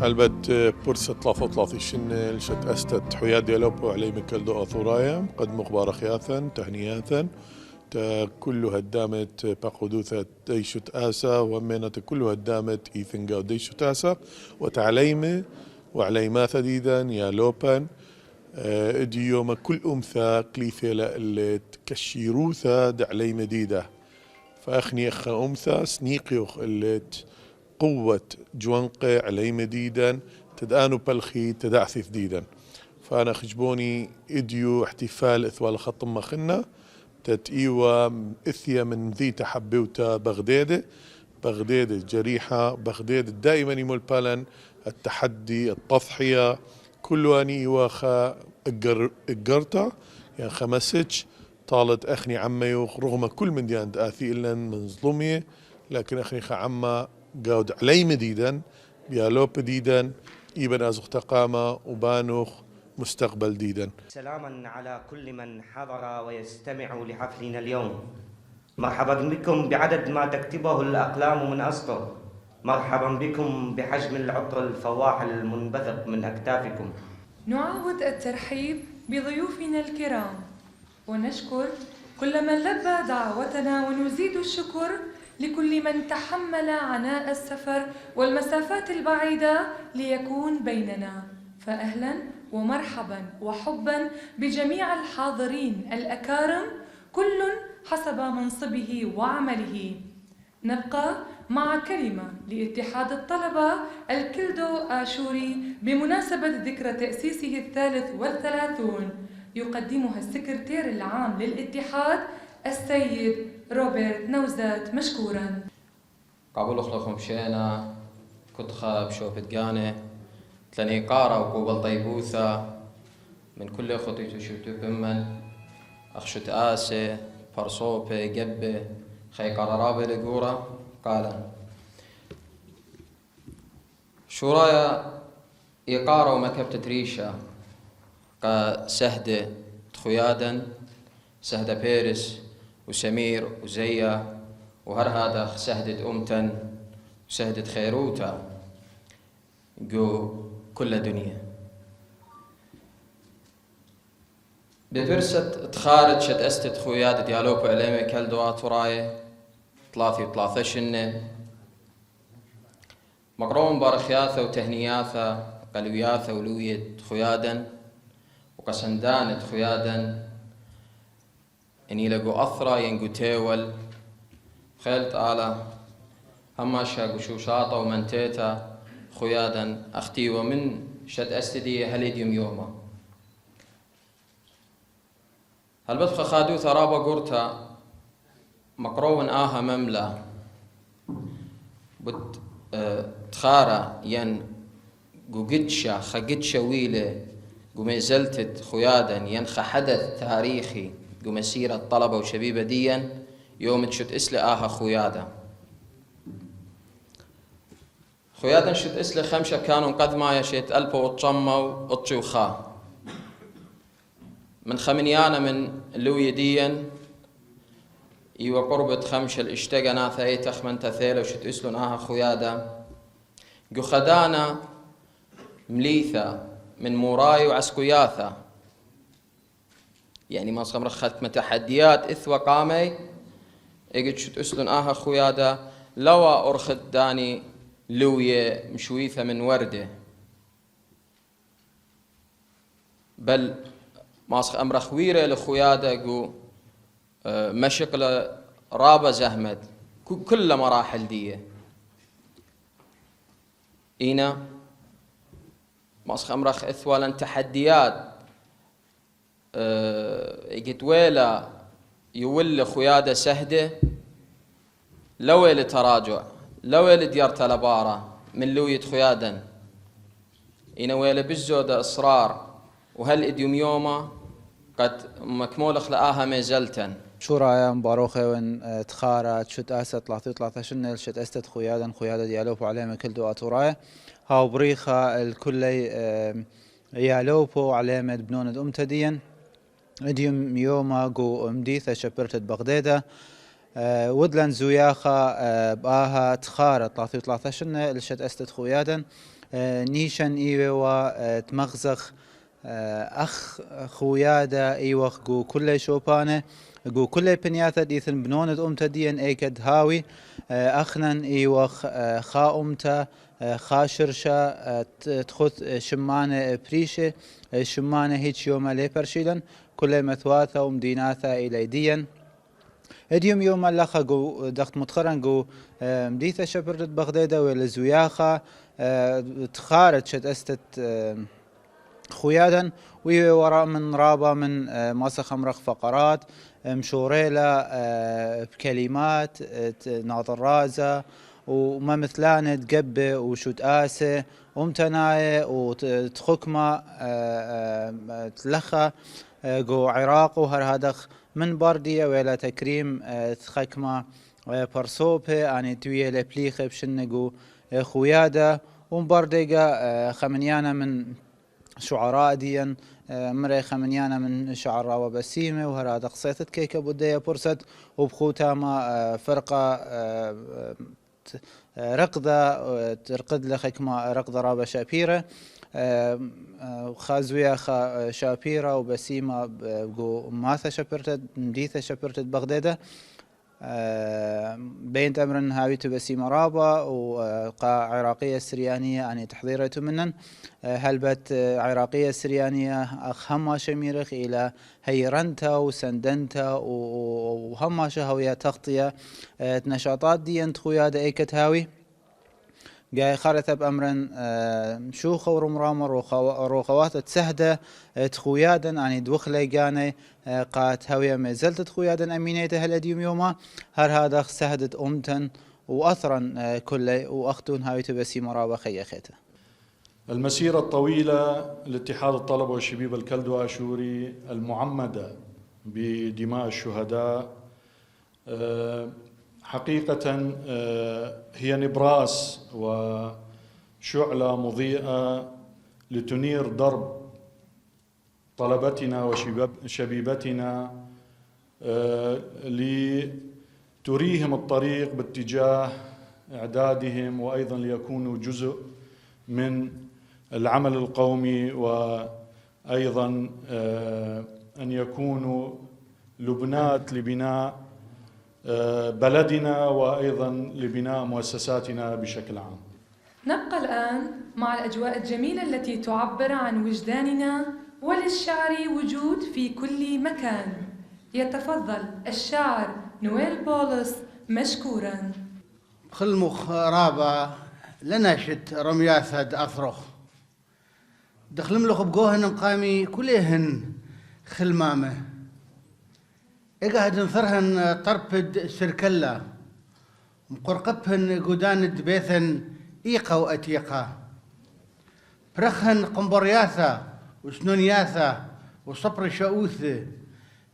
البت برسة 33 لشت أستت حياد ديالوبو علي مكالدو أثورايا قد مخبار خياثا تهنياثا كلها دامت باقودوثة ديشت آسا ومينة كلها دامت إيثنجا ديشت آسا وتعليمة وعليما ثديدا يا لوبان اديوم كل أمثى قليثة اللي تكشيروثة دعلي مديدة فأخني أخا أمثى سنيقيوخ اللي قوة جوانقة علي مديدا تدانو بلخي تدعثي ثديدا فأنا خجبوني إديو احتفال إثوال خطم مخنا تتئيوة إثيا من ذي تحبوتا بغدادة جريحة بغدادة دائما يمول بالن التحدي التضحية كله أني واخا إقرتا يعني خمسج طالت أخني عميوخ رغم كل من ديان آثي إلا من ظلمية لكن أخني عما قاود علي مديدا بيالوب ديدا إيبن أزغ تقامة وبانوخ مستقبل ديدا. سلاما على كل من حضر ويستمع لحفلنا اليوم. مرحبا بكم بعدد ما تكتبه الأقلام من أسطر. مرحبا بكم بحجم العطر الفواح المنبثق من أكتافكم. نعاود الترحيب بضيوفنا الكرام ونشكر كل من لبى دعوتنا ونزيد الشكر لكل من تحمل عناء السفر والمسافات البعيدة ليكون بيننا. فأهلا ومرحبا وحبا بجميع الحاضرين الأكارم كل حسب منصبه وعمله. نبقى مع كلمة لاتحاد الطلبة الكلدو آشوري بمناسبة ذكرى تأسيسه 33 يقدمها السكرتير العام للاتحاد السيد روبرت نوزات مشكورا. قبل أخلق مشينا كنت خاب شوفت قانة تلاني قارة وقوبل طيبوثة من كل خطيت شوتو بمن أخشت آسي فرصوبة قبة خي قرارابة لقورة قالا شورايا إقارة ومكبتة ريشة قا سهدة تخيادا سهدة بيرس وسمير وزيا وهر هذا سهدة أمتن وسهدة خيروتا جو كل دنيا بفرصة تخارج شد أستد خويادة ديالوبو عليمي كالدوا تراي 33 مقرون بارخياثة وتهنياثة قلوياثة ولوية خويادا وقسندانة خويادا إني لقو أثرى ينقو تيول خيلت آلة هما شاقو شوشاطة ومنتيتا خويادا أختي ومن شد أستدي هليديوم يوما هل بدخ خادو ثرابة قرتا مقرون آها مملا بد تخارا ين قدشا خقدشا ويلة قم زلتت خويادا ين حدث تاريخي قم سيرة طلبة وشبيبة ديا يوم تشت اسل آها خويادا خويادا شت اسل خمسة كانوا قد ما يشيت ألبا وطشمة وطشوخا من خمنيانا من لوي ديا إيوا قربة خمشة الاشتقنا ثايتخ من تثيل وشت اسلون آها خويادا قو خدانا مليثة من موراي وعسكوياثة يعني ما صمر ختمة تحديات إثوى قامي إجت شت اسلون آها خويادا لوا أرخد داني لوية مشويثة من وردة بل ماسخ أمر خويرة لخويادا قو مشقل رابة زهمت كل مراحل دي إينا ماسخ أمرخ إثوالا تحديات إجت ويلا يول خويادا سهدة لويل تراجع لويل ديار تلبارة من لوية خويادا إينا ويلا بالزودة إصرار وهل إديوم يوما قد مكمول خلقاها ميزلتن شورايا مباروخة وين تخارة تشت أسد 33 شت أستد خويادا ديالوبو عليهم كل دوا تورايا هاو بريخة الكل يالوبو عليهم بنون أمتديا اديوم يوما قو مديثة شبرتت بغدادة ودلن زوياخة باها تخارة 33 لشت أستد خويادا نيشن إيوة تمغزخ أخ خويادا إيوخ جو كل شوبانة جو كل بنياتا ديثن بنونة أمتا ديان إيكد هاوي أخنن إيوخ خا أمتا خا شرشا تخذ شمانة بريشة شمانة هيتش يوم لي برشيلن كل مثواثا ومديناثا إلى ديان اديوم يوم اللخا جو دخت متخرن جو مديثة شبرت بغدادة ولزوياخا تخارج شت استت خويادا وي وراء من رابا من ماسخ مرخ فقرات مشوريلة بكلمات ناظر رازة وما مثلانة تقبة وشوت آسة ومتناية وتخكمة تلخى جو عراق وهر هادخ من باردية ولا تكريم تخكمة برصوبة يعني توية لبليخة بشنقو خويادة ومبارديقة خمنيانا من شعراء ديا مري خمنيانا من شعراء وبسيمة وهر هذا قصيتت كيكة بودية برست وبخوتها ما فرقة رقدة ترقد لخكمة رقدة رابة شابيرة خازوية شابيرة وبسيمة بقو ماثا شابرتت مديثة شابرتت بغدادة بين أمرن هاويتو بسيمة رابة وقا عراقية سريانية يعني تحضيرته منن هلبت عراقية سريانية أخهما شميرخ إلى هيرنتا وسندنتا وهما شهوية تغطية نشاطات دي انتخويا دا ايكت هاوي جاي خارثة بأمرن شوخة ورمرامر روخوات تسهدة تخويادا يعني دوخلي جاني قات هاوية مازلت تخويادا أمينيته هالديوم يوما هر هذا سهدت أمتن وأثرا كله وأختون هاوي تبسي مرابا خيخته. المسيرة الطويلة لاتحاد الطلبة والشبيبة الكلدو آشوري المعمدة بدماء الشهداء حقيقة هي نبراس وشعلة مضيئة لتنير درب طلبتنا وشبيبتنا لتريهم الطريق باتجاه إعدادهم وأيضا ليكونوا جزء من العمل القومي وأيضا أن يكونوا لبنات لبناء بلدنا وأيضا لبناء مؤسساتنا بشكل عام. نبقى الآن مع الأجواء الجميلة التي تعبر عن وجداننا وللشعر وجود في كل مكان. يتفضل الشاعر نويل بولس مشكورا. خلمخ رابع لناشت رمياثد أفرخ دخلم لخ بقوهن مقامي كلهن خلمامه إقعد نثرهن طربد سركلا مقرقبهن قدان دبيثن إيقا وأتيقا برخهن قنبرياثا وسنونياثا وصبر شؤوثة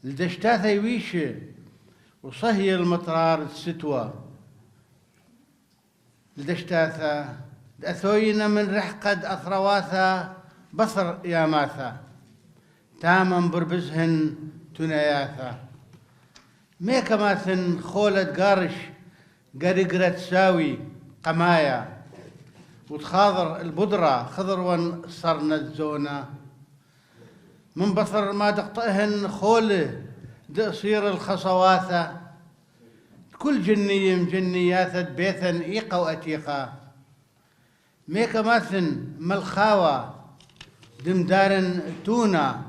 لدشتاثا يويشة وصهي المطرار الستوى لدشتاثا أثوينا من رحقد أثرواثا بصر ياماثا تاما بربزهن تناياثا ميكا ماثن خولد قارش قرقرة ساوي قمايا وتخاضر البدرة خضر ون صرنا الزونة من بصر ما تقطئهن خوله دقصير الخصواثة كل جنية مجنياثة بيثا إيقا وأتيقا ميكا ماثن ملخاوة دمدارن تونا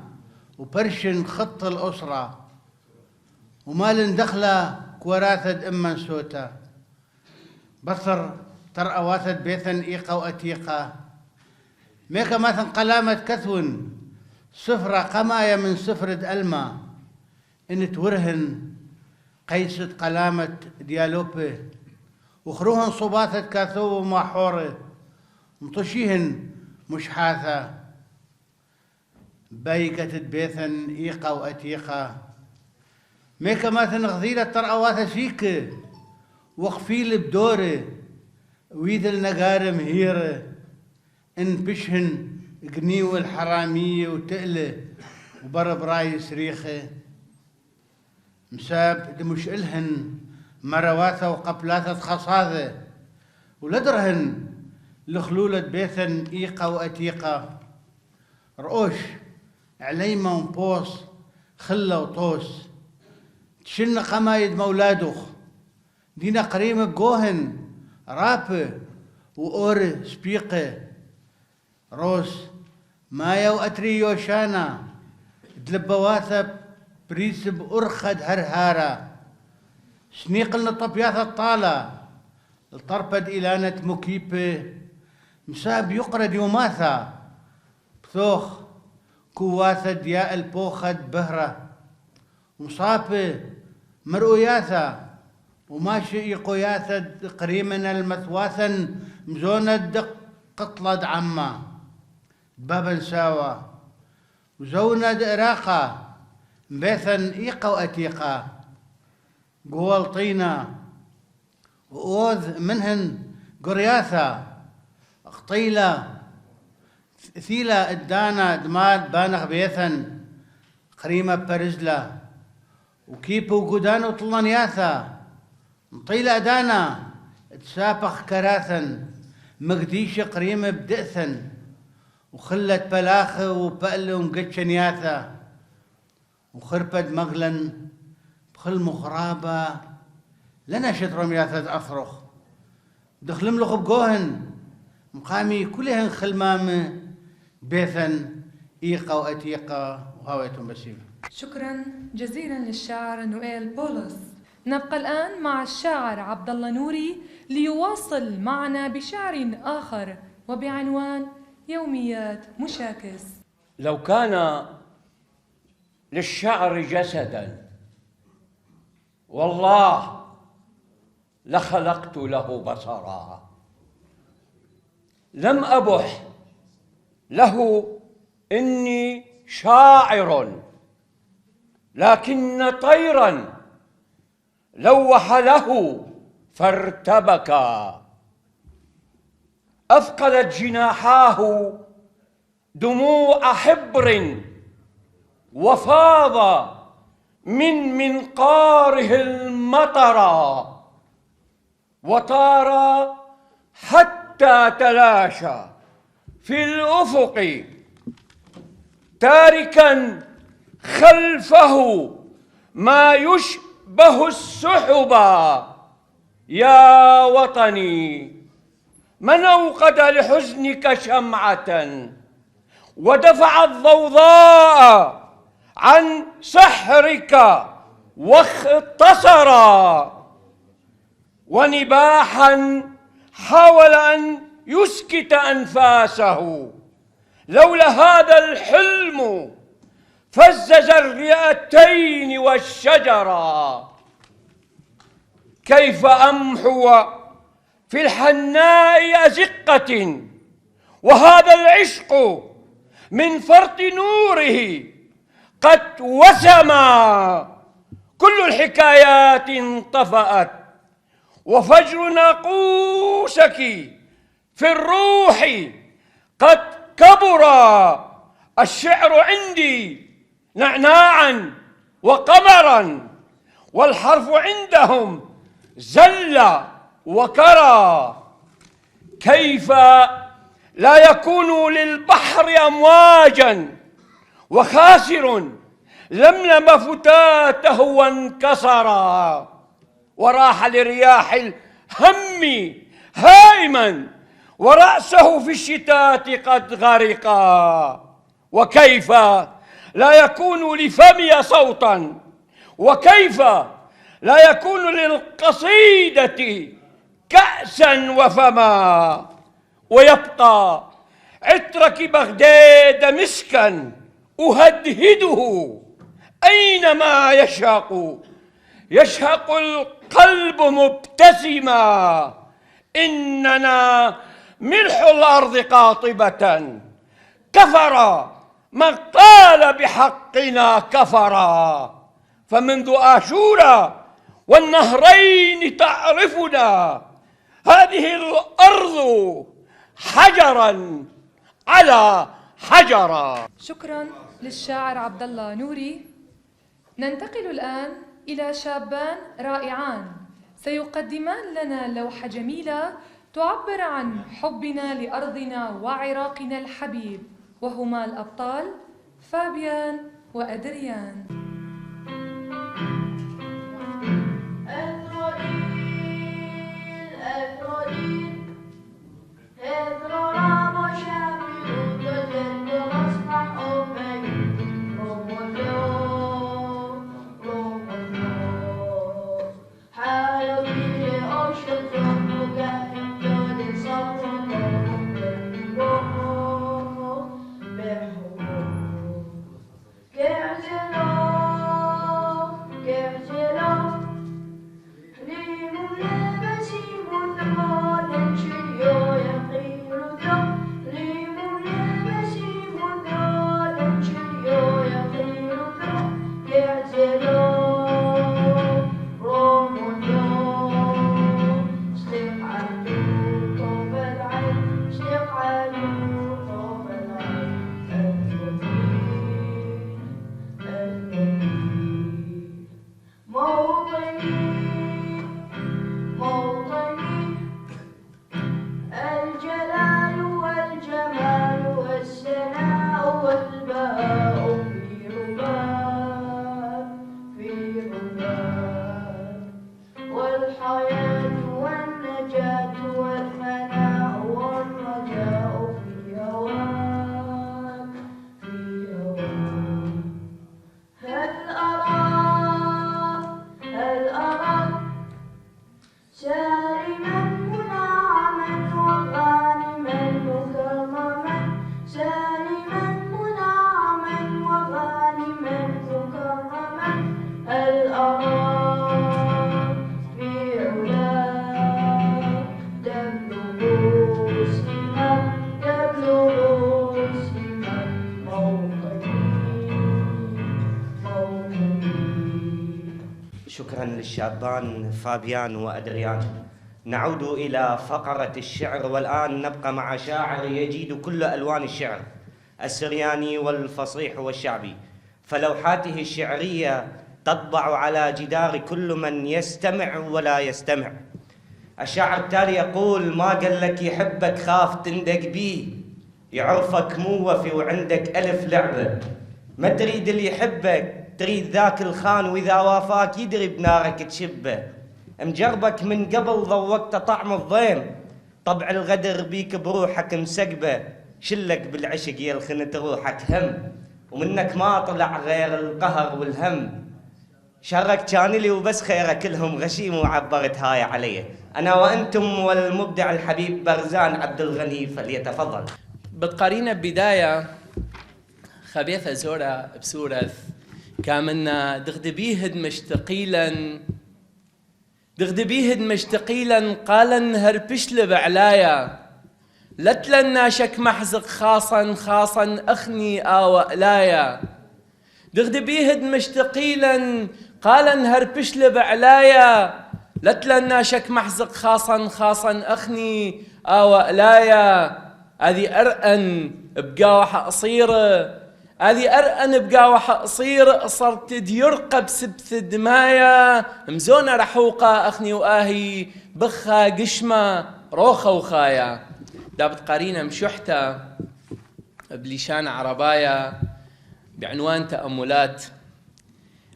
وبرشن خط الأسرة ومال دخلة كوراثة أما سوتا بصر ترأواثة بيثا إيقا وأتيقا ميكا ماثن قلامة كثون سفرة قماية من سفرة ألما إن تورهن قيسة قلامة ديالوبي وخروهن صباثة كاثو وماحورة مطشيهن مشحاثة بايكة بيثن إيقا وأتيقا ميكا ماثن غذيلة ترأواثة شيكة وخفيل بدورة ويذل نقارم هيرة إن بشهن قنيو الحرامية وتقلة وبرب راي سريخة مساب دمش إلهن مرواثة وقبلاثة خصاذة ولدرهن لخلولة بيثن إيقا وأتيقا رؤوش عليما وبوس خلة وطوس تشن قمايد مولادوخ دينا قريمة جوهن رابة وأور سبيقة روس مايا وأتري يوشانا دلبواثة بريس بأرخد هرهارة سنيقلنا طبياثة الطالة الطربد إلانة مكيبة مساب يقرد يوماثا بثوخ كواثة دياء البوخد بهرة مصابة مرؤياثا وماشي يقوياثا قريمنا المثواثا مزونة دق قطلد عما بابا ساوى وزونة إراقة مبيثا إيقا وأتيقا قوال طينا وأوذ منهن قرياثا قطيلة ثيلة الدانا دماد بانغ بيثن قريمة برزلة وكيبو قدانو طلانياثا مطيلة دانا تسابخ كراثا مقديشة قريمة بدئثا وخلت بلاخة وبقل ومقتشنياثا وخربت مغلا بخل مخرابة لنا شترم ياثا أفرخ دخلم لخ بقوهن مقامي كلهن خلمامة بيثا إيقا وأتيقا وهاويتهم بسيمة. شكرا جزيلا للشاعر نويل بولس. نبقى الآن مع الشاعر عبد الله نوري ليواصل معنا بشعر آخر وبعنوان يوميات مشاكس. لو كان للشعر جسدا والله لخلقت له بصرا، لم أبح له إني شاعر، لكن طيرا لوح له فارتبكا، أثقلت جناحاه دموع حبر وفاض من منقاره المطر، وطار حتى تلاشى في الأفق تاركا خلفه ما يشبه السحب. يا وطني من أوقد لحزنك شمعة ودفع الضوضاء عن سحرك واختصرا، ونباحا حاول أن يسكت أنفاسه، لولا هذا الحلم فزز الرئتين والشجرا. كيف أمحو في الحناء أزقة وهذا العشق من فرط نوره قد وسما، كل الحكايات انطفأت وفجر ناقوسك في الروح قد كبرا. الشعر عندي نعناعا وقمرا، والحرف عندهم زل وكرى. كيف لا يكون للبحر أمواجا وخاسر لملم فتاته وانكسرا، وراح لرياح الهم هائما ورأسه في الشتات قد غرقا. وكيف لا يكون لفمي صوتا، وكيف لا يكون للقصيدة كأسا وفما، ويبقى عطرك بغداد مسكا أهدهده أينما يشهق القلب مبتسما. إننا ملح الأرض قاطبة كفر من قال بحقنا كفرا، فمنذ آشورا والنهرين تعرفنا هذه الأرض حجرا على حجرا. شكرا للشاعر عبد الله نوري. ننتقل الآن إلى شابان رائعان سيقدمان لنا لوحة جميلة تعبر عن حبنا لأرضنا وعراقنا الحبيب، وهما الأبطال فابيان وأدريان. شكرا للشابان فابيان وأدريان. نعود إلى فقرة الشعر، والآن نبقى مع شاعر يجيد كل ألوان الشعر السرياني والفصيح والشعبي، فلوحاته الشعرية تطبع على جدار كل من يستمع ولا يستمع. الشاعر التالي يقول: ما قال لك يحبك خاف تندق بيه، يعرفك مو وفي وعندك ألف لعبة، ما تريد اللي يحبك تريد ذاك الخان، وإذا وافاك يدري بنارك تشبه، مجربك من قبل ذوقت طعم الضيم، طبع الغدر بيك بروحك مسقبة، شلك بالعشق يلخنت روحك هم، ومنك ما طلع غير القهر والهم، شرك كان لي وبس خيره كلهم غشيم، وعبرت هاي علي أنا وأنتم والمبدع الحبيب برزان عبد الغني، فليتفضل. بتقارينا بداية خبيثة زورة بسورة كامنا دغدبيهد مشتقيلا قالا هربشل بعلايا، لتلنا شك محزق خاصا أخني آوألايا، دغدبيهد مشتقيلا قالا هربشل بعلايا، لتلنا شك محزق خاصا أخني آوألايا، هذه أرأن بقاوح قصيرة، هذه أرأن بقاوح قصير، صرت ديرقب سبث دمايا، مزونة رحوقة أخني وآهي، بخا قشمة روخة وخايا. دابت قارينا مشحتة بليشان عربايا بعنوان تأملات.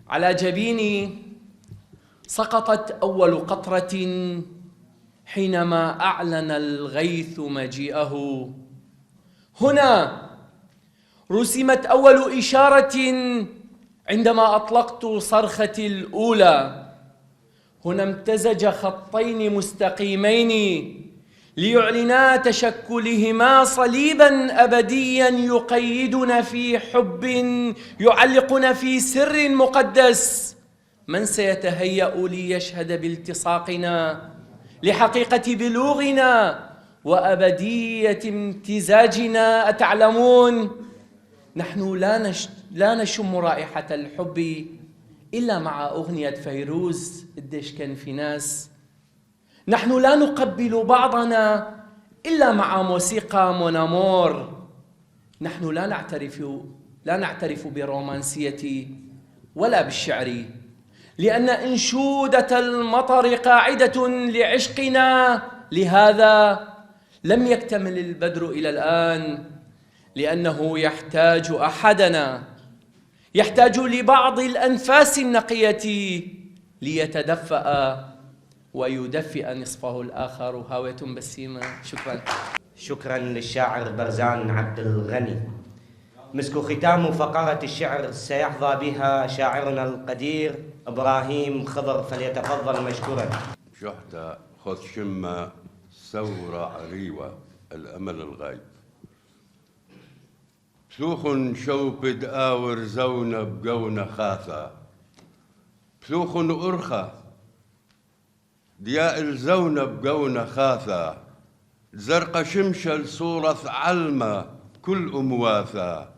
على جبيني سقطت أول قطرة حينما أعلن الغيث مجيئه، هنا رسمت أول إشارة عندما أطلقت صرختي الأولى، هنا امتزج خطين مستقيمين ليعلنا تشكلهما صليبا أبديا يقيدنا في حب، يعلقنا في سر مقدس. من سيتهيأ ليشهد بالتصاقنا لحقيقة بلوغنا وأبدية امتزاجنا؟ أتعلمون، نحن لا نشم رائحة الحب إلا مع أغنية فيروز قديش كان في ناس، نحن لا نقبل بعضنا إلا مع موسيقى مونامور، نحن لا نعترف بالرومانسية ولا بالشعر، لأن أنشودة المطر قاعدة لعشقنا لهذا لم يكتمل البدر إلى الآن، لأنه يحتاج أحدنا، يحتاج لبعض الأنفاس النقية ليتدفأ ويدفئ نصفه الآخر. هاوية بسيمة. شكرا. شكرا للشاعر برزان عبد الغني. مسك ختام فقرة الشعر سيحظى بها شاعرنا القدير إبراهيم خضر، فليتفضل مشكورا. شحتة خذ شمة ثورة عريوة الأمل الغايب، بثوخ شوب دآور زونة بقونة خاثة، بثوخ أرخة دياء الزونة بقونة خاثة، زرق شمشل صورة علمة كل أمواثة،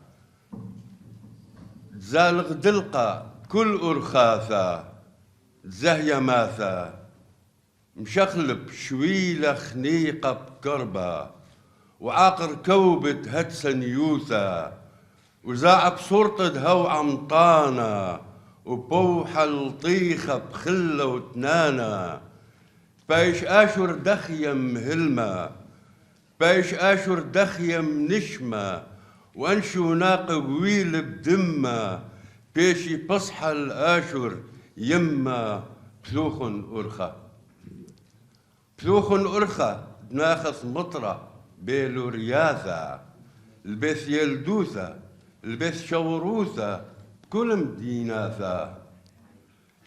زالغ دلقة كل أرخاثة، زهية ماثة مشخلب شويلة خنيقة بكربة، وعاقر كوبة هتسن يوثا، وزاع بصورة دهو عمطانة، وبوحة لطيخة بخلة وتنانة، بايش آشر دخيم هلمة، بايش آشر دخيم نشمة، وانشو ناقب ويل بدمة، بيشي بصحى الآشر يمة، بثوخ أرخة، بثوخ أرخة ناخذ مطرة بيلو رياثة، البيث يلدوثة البيث شوروثة كل مديناثة،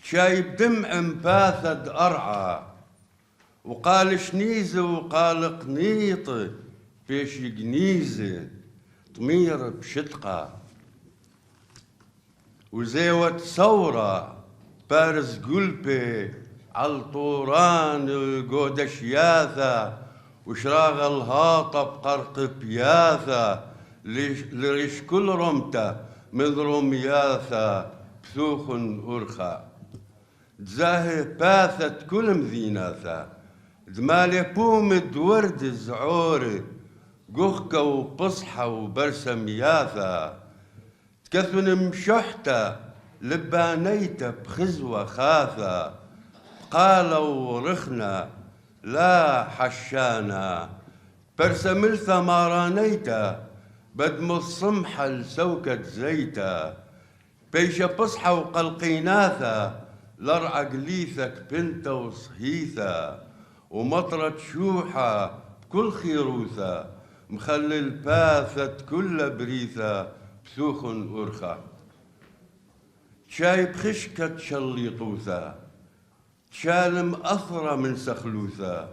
شايب دمع مباثة أرعى، وقال شنيزة وقال قنيطة بيش قنيزة طمير بشتقة، وزيوة ثورة بارز قلبي عالطوران قودش ياثة، وشراغ الهاطة بقرق بياثة، لريش كل رمتة من رمياثة، بثوخ أرخة تزاهي باثت كل مذيناثة، دمالي بومد ورد زعوري قخكة وبصحة وبرسم ياثة، تكثن مشحتة لبانيتة بخزوة خاثة، قالوا ورخنا لا حشانا، برسمل ثمارانيتا بدم الصمحة لسوكة زيتا، بيشة بصحة وقلقيناثة لرع قليثك بنت وصهيثة، ومطرة شوحة بكل خيروثة، مخلي الباثة كل بريثة، بثوخ أرخة شايب خشكة شليطوثة، شالم أثرة من سخلوثة،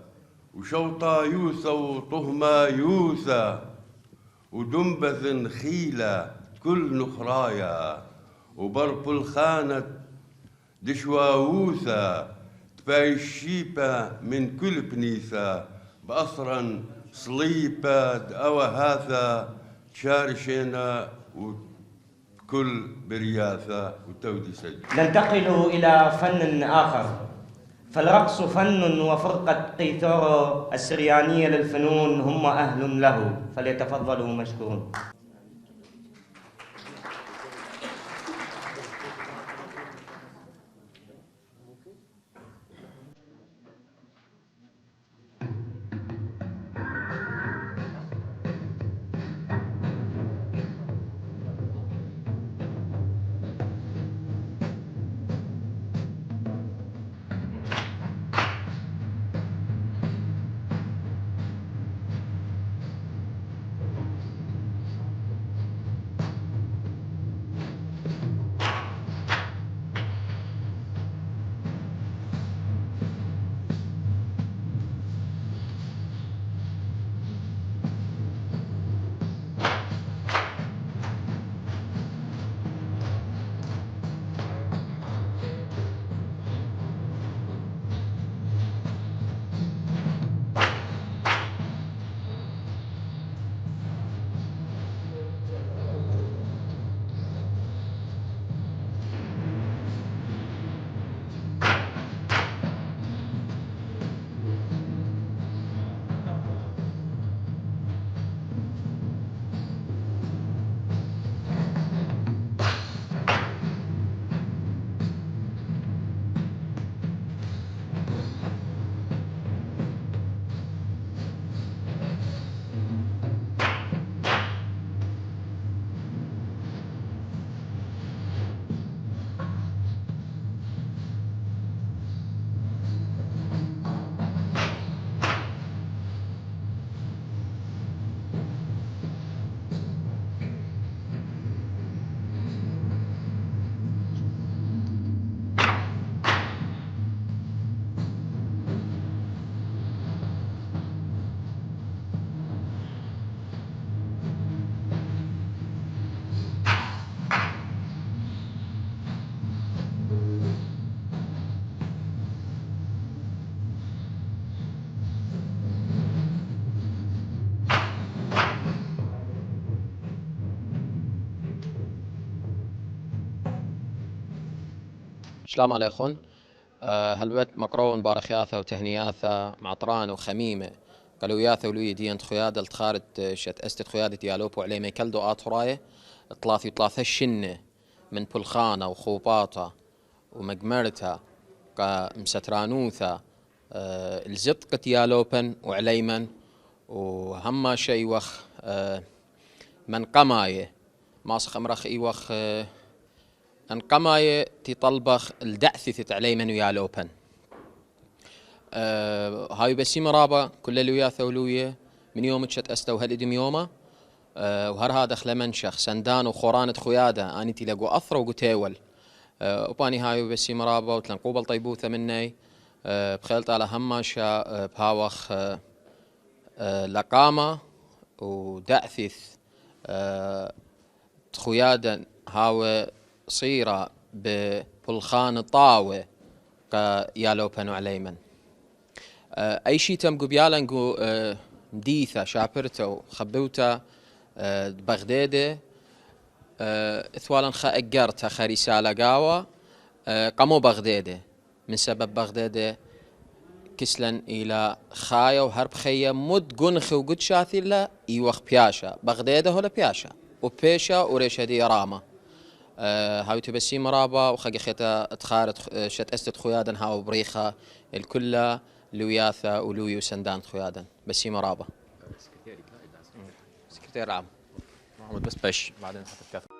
وشوطة يوثة وطهمة يوثة، ودنبث خيلة كل نخرايا، وبرب الخانة دشواووثة، تبايش شيبة من كل بنيثة، بأثرا صليبة دأوى هاثة، شارشينا وكل برياثة وتودي سجل. ننتقل إلى فن آخر، فالرقص فن، وفرقة قيثورو السريانية للفنون هم أهل له، فليتفضلوا مشكورون. السلام عليكم. هلبت مقرون بارخياثة وتهنياثة معطران وخميمة قالوا ياثة ولوي ديان خيادة التخارت شت أستت خيادة يالوبو علي ميكلدو آتراية 3 شنة من بلخانة وخوباطة ومقمرتها كمسترانوثة الزبط قت يالوبن وعليمن وهما شي وخ من قماية ماسخ امرخ ايوخ ان قماية تطلبخ الدعثثة عليمن ويالوبن هاي بسيمة رابا كل اللي ويا ثولوية من يوم تشت استو هددم يومه وهر هذا خلمن شخ سندان وخورانة خيادة اني تلاقو اثر وقتاول وباني هاي بسيمة رابا وتلنقوبل طيبوثة مني بخيلت على هماشا بهاوخ لقامة ودعثث خيادا هاو صيرة ببلخان طاوة يالوبن وعليمن أي شي تم قبيالنقو مديثة شابرتو خبوتا بغدادة اثوالا خا اقرتا خا رسالة قاوة قامو بغدادة من سبب بغدادة كسلن إلى خايا وهرب خيا مد قنخ وقد شاثيلا يوخ بياشا بغدادة هولا بياشا وبيشا وريشا دي راما هاو تبسي مرابا وخاقي خيتا تخارت شت استت خيادا هاو بريخة الكلة لوياثة ولوي وسندان خيادا بسي مرابا سكرتير عام محمد بس بعدين حتى